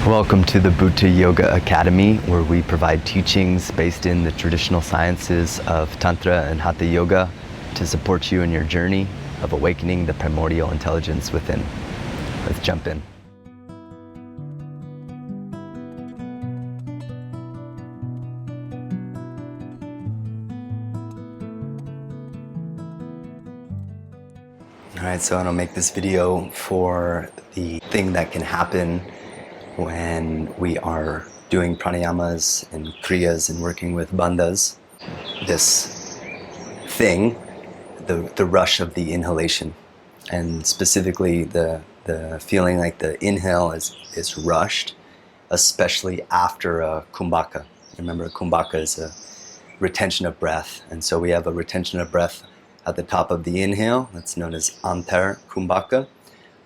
Welcome to the Bhuta Yoga Academy, where we provide teachings based in the traditional sciences of Tantra and Hatha Yoga to support you in your journey of awakening the primordial intelligence within. Let's jump in. Alright, so I'm going to make this video for the thing that can happen when we are doing pranayamas and kriyas and working with bandhas. This thing, the rush of the inhalation, and specifically the feeling like the inhale is rushed, especially after a kumbhaka. Remember, a kumbhaka is a retention of breath, and so we have a retention of breath at the top of the inhale, that's known as Tantrik Kumbhaka,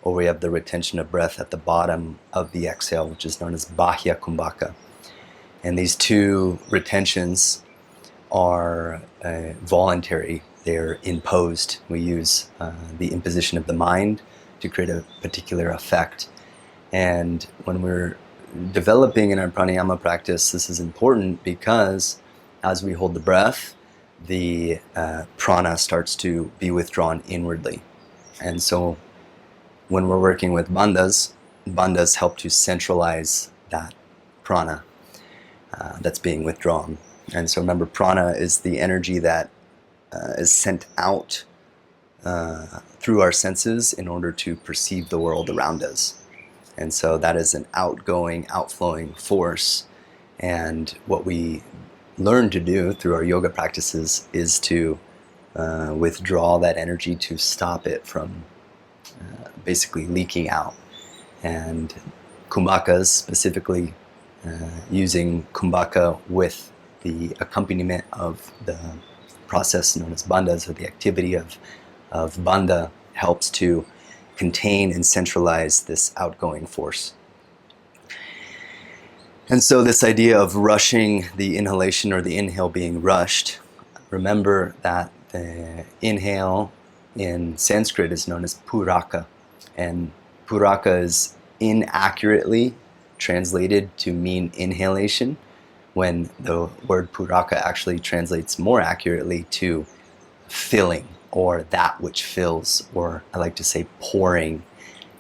or we have the retention of breath at the bottom of the exhale, which is known as Bahya Kumbhaka. And these two retentions are voluntary, they're imposed. We use the imposition of the mind to create a particular effect. And when we're developing in our pranayama practice, this is important because as we hold the breath, the prana starts to be withdrawn inwardly. And so when we're working with bandhas, bandhas help to centralize that prana that's being withdrawn. And so remember, prana is the energy that is sent out through our senses in order to perceive the world around us. And so that is an outgoing, outflowing force. And what we learn to do through our yoga practices is to withdraw that energy, to stop it from basically leaking out. And kumbhakas, specifically using kumbhaka with the accompaniment of the process known as bandhas, or the activity of bandha, helps to contain and centralize this outgoing force. And so this idea of rushing the inhalation, or the inhale being rushed, remember that the inhale in Sanskrit is known as pūraka. And pūraka is inaccurately translated to mean inhalation, when the word pūraka actually translates more accurately to filling, or that which fills, or I like to say pouring.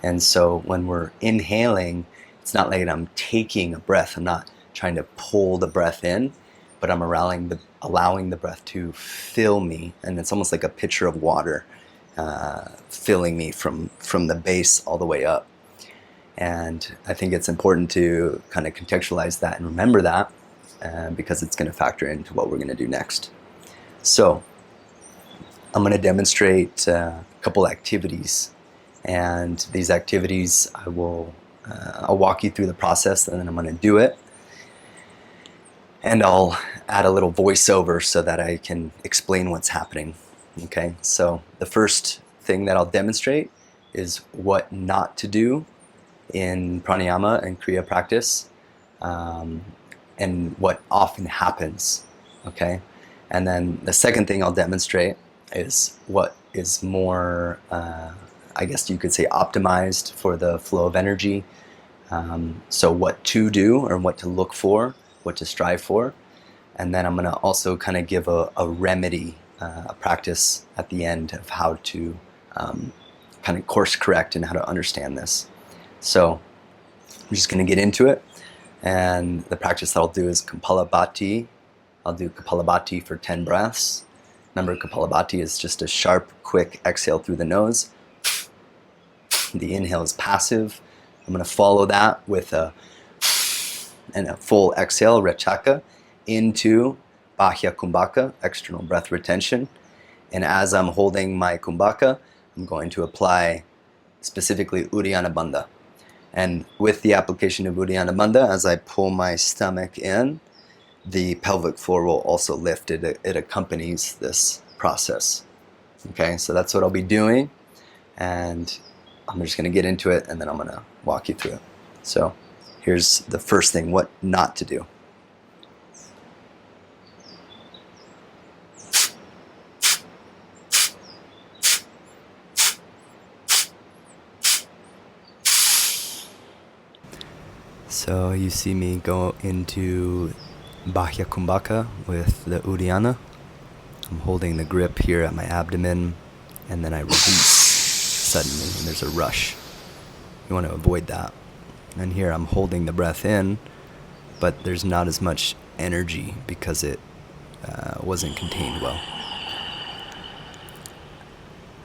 And so when we're inhaling, it's not like I'm taking a breath. I'm not trying to pull the breath in, but I'm allowing the breath to fill me. And it's almost like a pitcher of water filling me from the base all the way up. And I think it's important to kind of contextualize that and remember that because it's going to factor into what we're going to do next. So I'm going to demonstrate a couple activities, and these activities I'll walk you through the process, and then I'm going to do it. And I'll add a little voiceover so that I can explain what's happening. Okay, so the first thing that I'll demonstrate is what not to do in pranayama and kriya practice, and what often happens. Okay, and then the second thing I'll demonstrate is what is more, I guess you could say, optimized for the flow of energy. So what to do, or what to look for, what to strive for. And then I'm going to also kind of give a remedy, a practice at the end of how to kind of course correct and how to understand this. So I'm just going to get into it. And the practice that I'll do is Kapalabhati. I'll do Kapalabhati for 10 breaths. Remember, Kapalabhati is just a sharp, quick exhale through the nose. The inhale is passive. I'm going to follow that with a full exhale, Rechaka, into Bahya Kumbhaka, external breath retention. And as I'm holding my Kumbhaka, I'm going to apply specifically Uddiyana Bandha. And with the application of Uddiyana Bandha, as I pull my stomach in, the pelvic floor will also lift. It accompanies this process. Okay, so that's what I'll be doing. And I'm just going to get into it, and then I'm going to walk you through it. So here's the first thing, what not to do. So you see me go into Bahya Kumbhaka with the Uddiyana. I'm holding the grip here at my abdomen, and then I release suddenly, and there's a rush. You want to avoid that. And here I'm holding the breath in, but there's not as much energy because it wasn't contained well.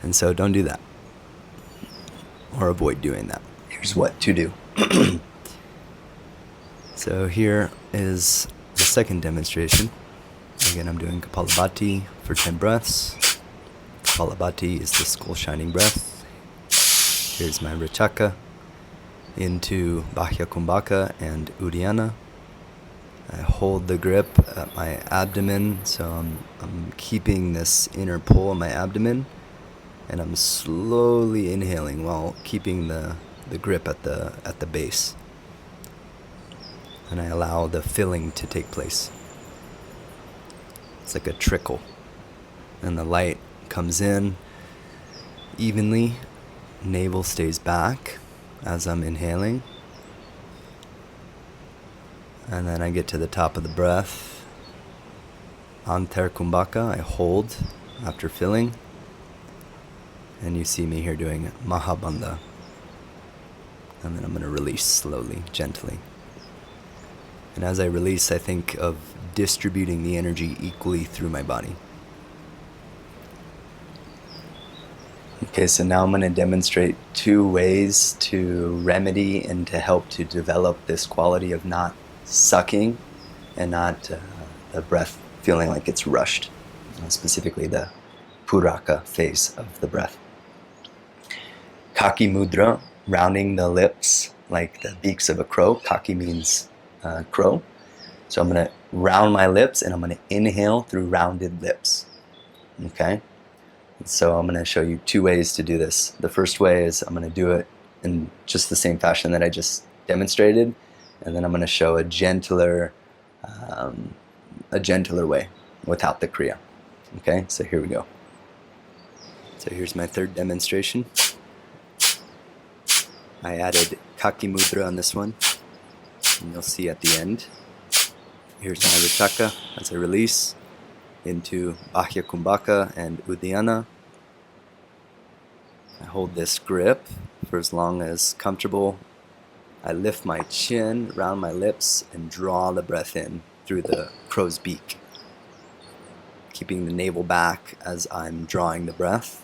And so don't do that, or avoid doing that. Here's what to do. So here is the second demonstration. Again, I'm doing Kapalabhati for 10 breaths. Kapalabhati is the skull shining breath. Here's my Rachaka into Bahya Kumbhaka and Uddiyana. I hold the grip at my abdomen, so I'm keeping this inner pull in my abdomen, and I'm slowly inhaling while keeping the grip at the base. And I allow the filling to take place. It's like a trickle. And the light comes in evenly. Navel stays back as I'm inhaling. And then I get to the top of the breath. Tantrik Kumbhaka, I hold after filling. And you see me here doing Bandha. And then I'm going to release slowly, gently. And as I release, I think of distributing the energy equally through my body. Okay, so now I'm going to demonstrate 2 ways to remedy and to help to develop this quality of not sucking and not the breath feeling like it's rushed, specifically the pūraka phase of the breath. Kaki Mudra, rounding the lips like the beaks of a crow. Kaki means crow. So I'm going to round my lips and I'm going to inhale through rounded lips. Okay? So I'm going to show you 2 ways to do this. The first way is I'm going to do it in just the same fashion that I just demonstrated, and then I'm going to show a gentler way without the kriya. Okay? So here we go. So here's my third demonstration. I added Kaki Mudra on this one. And you'll see at the end. Here's my Rachaka as I release into Bahya Kumbhaka and Uddiyana. I hold this grip for as long as comfortable. I lift my chin, round my lips, and draw the breath in through the crow's beak, keeping the navel back as I'm drawing the breath.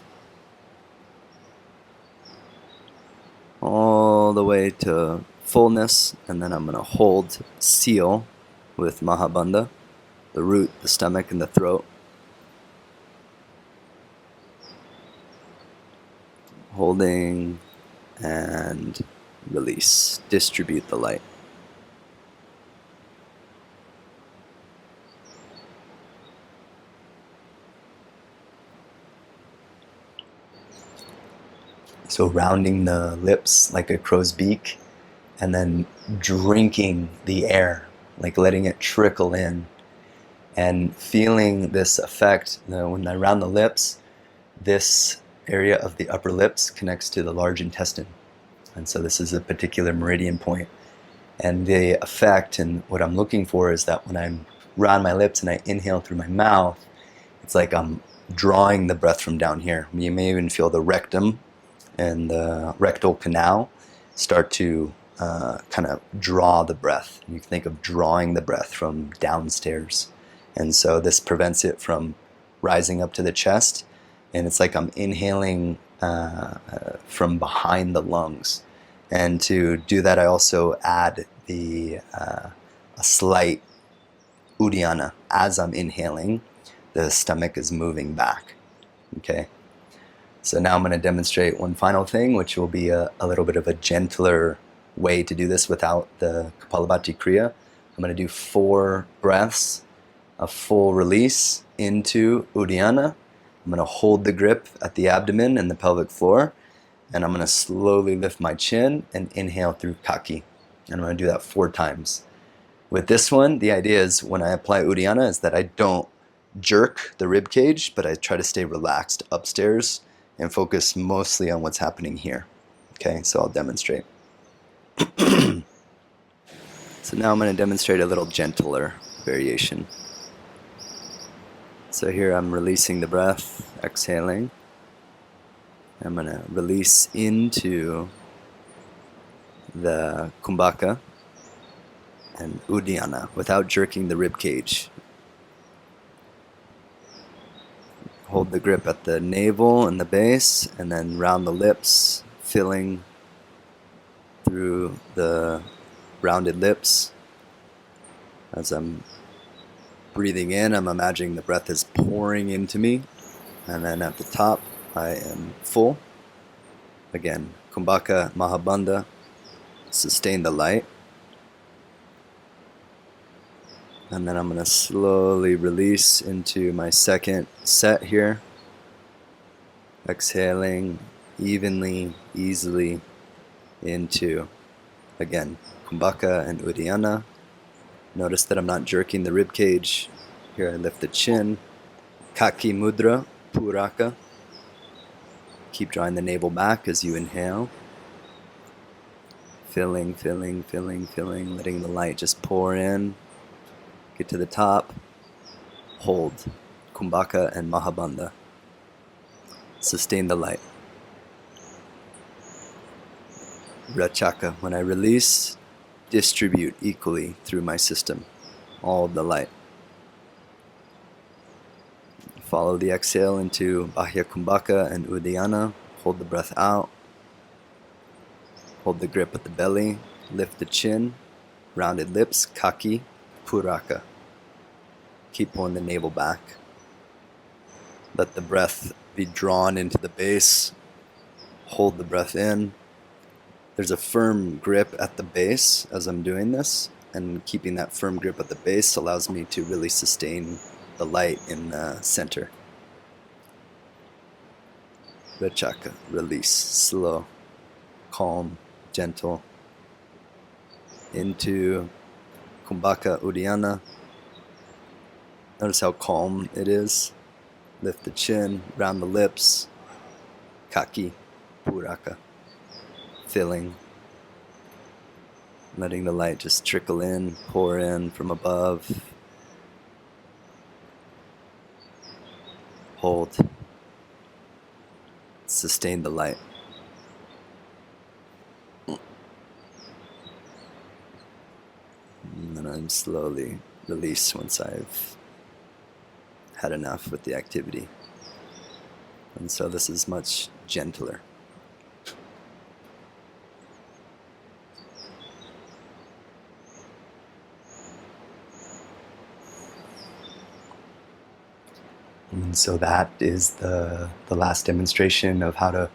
All the way to fullness, and then I'm going to hold seal with Bandha, the root, the stomach, and the throat. Holding and release. Distribute the light. So rounding the lips like a crow's beak, and then drinking the air, like letting it trickle in, and feeling this effect. When I round the lips, this area of the upper lips connects to the large intestine, and so this is a particular meridian point. And the effect, and what I'm looking for, is that when I round my lips and I inhale through my mouth, it's like I'm drawing the breath from down here. You may even feel the rectum and the rectal canal start to kind of draw the breath. You can think of drawing the breath from downstairs. And so this prevents it from rising up to the chest. And it's like I'm inhaling from behind the lungs. And to do that, I also add a slight Uddiyana. As I'm inhaling, the stomach is moving back. Okay? So now I'm going to demonstrate one final thing, which will be a little bit of a gentler way to do this without the Kapalabhati Kriya. I'm going to do 4 breaths, a full release into Uddiyana. I'm going to hold the grip at the abdomen and the pelvic floor, and I'm going to slowly lift my chin and inhale through Kaki. And I'm going to do that 4 times. With this one, the idea is when I apply Uddiyana is that I don't jerk the rib cage, but I try to stay relaxed upstairs and focus mostly on what's happening here. Okay, so I'll demonstrate. So now I'm going to demonstrate a little gentler variation. So here I'm releasing the breath, exhaling. I'm going to release into the kumbhaka and Uddiyana without jerking the rib cage. Hold the grip at the navel and the base, and then round the lips, filling through the rounded lips. As I'm breathing in, I'm imagining the breath is pouring into me, and then at the top I am full. Again, Kumbhaka Bandha, sustain the light. And then I'm going to slowly release into my second set here. Exhaling evenly, easily into, again, Kumbhaka and Uddiyana. Notice that I'm not jerking the rib cage. Here I lift the chin. Kaki Mudra, pūraka. Keep drawing the navel back as you inhale. Filling, filling, filling, filling, letting the light just pour in. Get to the top. Hold. Kumbhaka and Mahabandha. Sustain the light. Rachaka. When I release, distribute equally through my system. All of the light. Follow the exhale into Bahya Kumbhaka and Uddiyana. Hold the breath out. Hold the grip at the belly. Lift the chin. Rounded lips. Kaki. Pūraka. Keep pulling the navel back. Let the breath be drawn into the base. Hold the breath in. There's a firm grip at the base as I'm doing this, and keeping that firm grip at the base allows me to really sustain the light in the center. Rachaka, release, slow, calm, gentle. Into Kumbhaka Uddiyana. Notice how calm it is. Lift the chin, round the lips. Kaki, pūraka. Filling. Letting the light just trickle in, pour in from above. Hold. Sustain the light. And then I'm slowly release once I've had enough with the activity. And so this is much gentler. And so that is the last demonstration of how to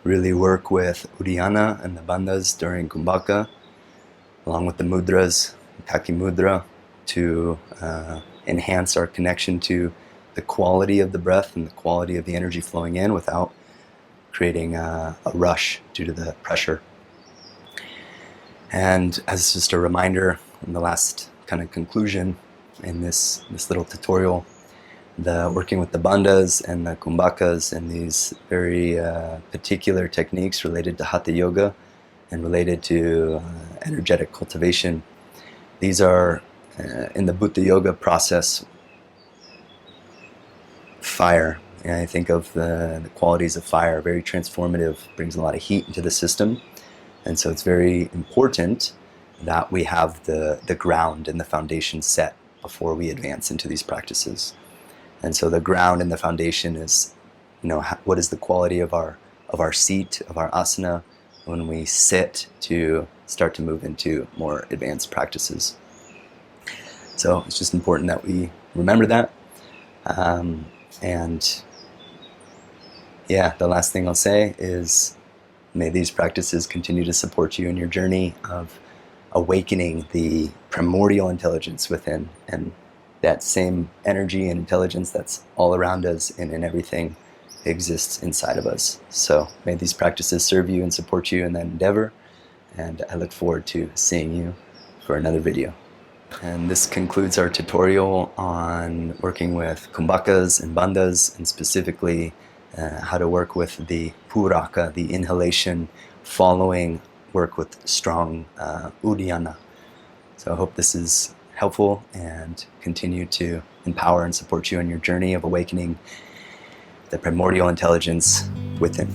really work with Uddiyana and the bandhas during Kumbhaka, along with the mudras, Kaki Mudra, to enhance our connection to the quality of the breath and the quality of the energy flowing in without creating a rush due to the pressure. And as just a reminder, in the last kind of conclusion in this little tutorial, the working with the bandhas and the kumbhakas and these very particular techniques related to Hatha Yoga and related to energetic cultivation. These are, in the Bhuta Yoga process, fire. And I think of the qualities of fire, very transformative, brings a lot of heat into the system. And so it's very important that we have the ground and the foundation set before we advance into these practices. And so the ground and the foundation is, what is the quality of our seat, of our asana, when we sit to start to move into more advanced practices. So it's just important that we remember that. And yeah, the last thing I'll say is, may these practices continue to support you in your journey of awakening the primordial intelligence within, and that same energy and intelligence that's all around us and in everything exists inside of us. So may these practices serve you and support you in that endeavor, and I look forward to seeing you for another video. And this concludes our tutorial on working with kumbhakas and bandhas, and specifically how to work with the pūraka, the inhalation, following work with strong Uddiyana. So I hope this is helpful and continue to empower and support you in your journey of awakening the primordial intelligence within.